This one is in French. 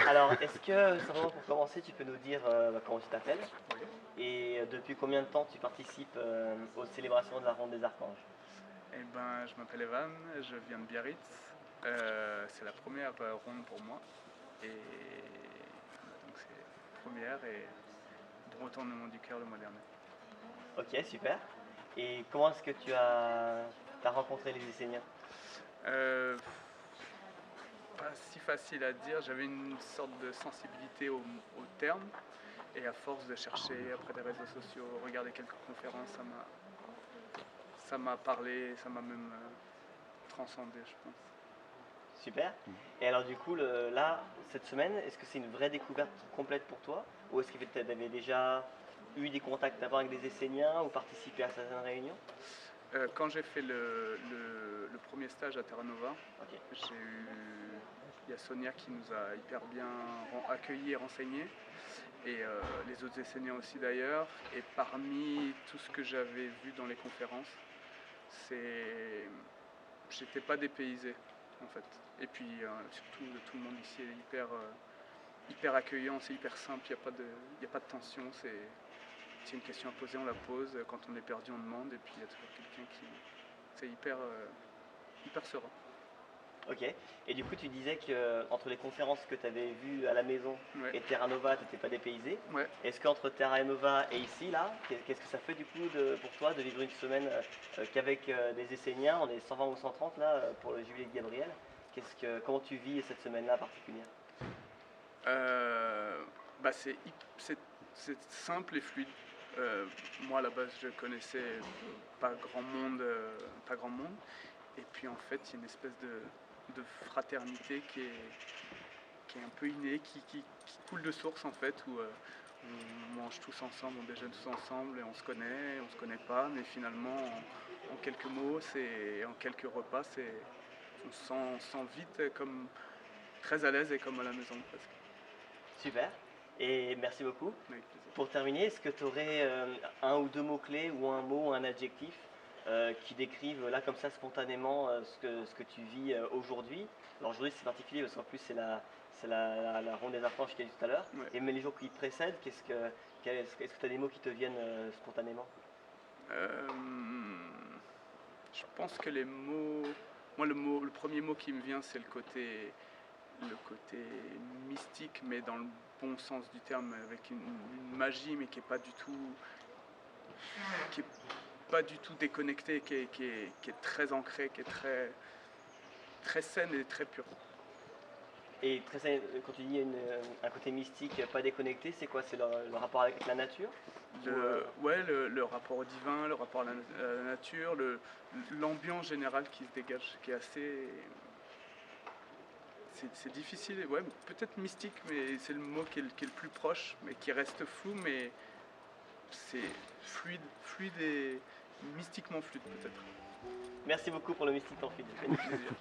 Alors, est-ce que, simplement pour commencer, tu peux nous dire comment tu t'appelles Oui. et depuis combien de temps tu participes aux célébrations de la Ronde des Archanges? Eh ben, je m'appelle Evan, je viens de Biarritz. C'est la première ronde pour moi. Et donc c'est la première et de retournement du cœur le mois dernier. Ok, super. Et comment est-ce que t'as rencontré les Esséniens? Euh, Pas si facile à dire, j'avais une sorte de sensibilité au terme. Et à force de chercher après des réseaux sociaux, regarder quelques conférences, ça m'a parlé, ça m'a même transcendé, je pense. Super. Et alors du coup, là, cette semaine, est-ce que c'est une vraie découverte complète pour toi? Ou est-ce que tu avais déjà eu des contacts avant avec des Esséniens ou participé à certaines réunions? Quand j'ai fait le premier stage à Terra Nova, Ok. il y a Sonia qui nous a hyper bien accueillis et renseignés, et les autres Esséniens aussi d'ailleurs. Et parmi tout ce que j'avais vu dans les conférences, j'étais pas dépaysé en fait. Et puis surtout tout le monde ici est hyper accueillant, c'est hyper simple, il y a pas de tension, c'est une question à poser, on la pose. Quand on est perdu, on demande, et puis il y a toujours quelqu'un qui. C'est hyper serein. Ok. Et du coup, tu disais que entre les conférences que tu avais vues à la maison Ouais. et Terra Nova, tu n'étais pas dépaysé. Ouais. Est-ce qu'entre Terra Nova et ici, là, qu'est-ce que ça fait du coup pour toi de vivre une semaine qu'avec des Esséniens? On est 120 ou 130 là pour le jubilé de Gabriel. Comment tu vis cette semaine-là particulière? Bah c'est simple et fluide. Moi à la base je connaissais pas grand monde, pas grand monde. Et puis en fait il y a une espèce de fraternité qui est un peu innée, qui coule de source en fait, où on mange tous ensemble, on déjeune tous ensemble, et on se connaît pas, mais finalement en quelques mots, en quelques repas, on se sent vite comme très à l'aise et comme à la maison presque. Super. Et merci beaucoup. Avec plaisir. Pour terminer, est-ce que tu aurais un ou deux mots-clés ou un mot ou un adjectif qui décrivent là comme ça spontanément ce que tu vis aujourd'hui? Alors aujourd'hui c'est particulier parce qu'en plus c'est la ronde des archanges qu'il y a eu tout à l'heure. Ouais. Et mais les jours qui te précèdent, est-ce que tu as des mots qui te viennent spontanément? Euh, je pense que les mots. Moi, le premier mot qui me vient, c'est le côté mystique, mais dans le bon sens du terme, avec une magie, mais qui est pas du tout déconnectée, qui est très ancrée, qui est très, très saine et très pure. Et quand tu dis un côté mystique, pas déconnecté, c'est quoi? C'est le rapport avec la nature? Ouais, le rapport au divin, le rapport à la nature, l'ambiance générale qui se dégage, qui est assez. C'est difficile, ouais, peut-être mystique, mais c'est le mot qui est le plus proche, mais qui reste flou, mais c'est fluide et mystiquement fluide peut-être. Merci beaucoup pour le mystique en fait. Avec plaisir.